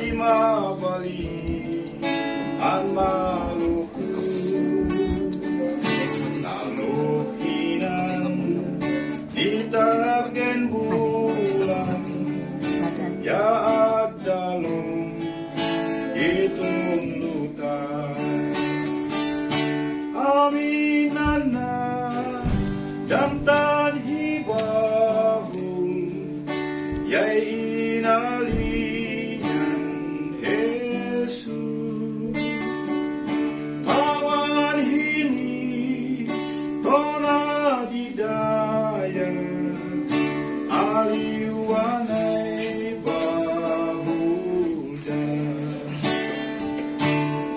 di mabali ang maluku nalukinan di tagen bulan ya adalong itong lutan aminana damtan hibahung yay inalian Jesus awan hini tona didaya aliwanay bahuda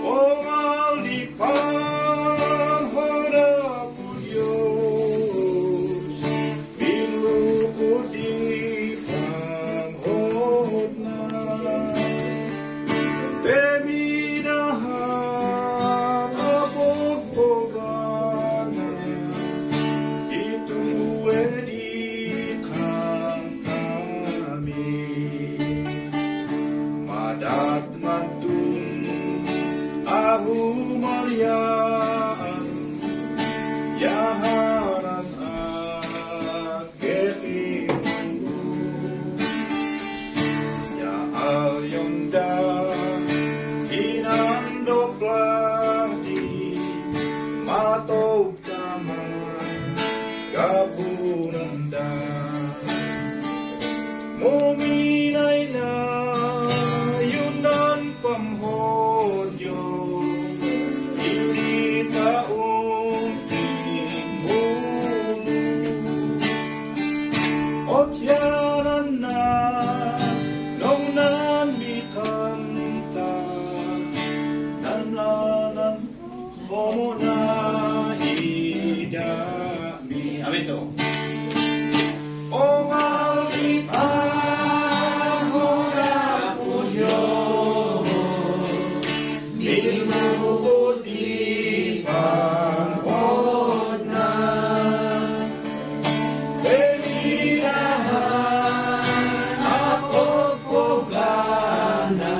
omal di panghara po Diyos bilukod di panghod na teminahan abog-bogana itu edi kang kami madat mantun ahu malyaan yaharan aketimunggu ya alyonda hinandoklah di matog taman gabunanda muminay na yun ang pamhodyo hindi taong tinghulu at yanan na nung nanbitanta nanlanan homo na idami amin to o malipang hora po Diyos bilukod di panghod na pemirahan apog-pogana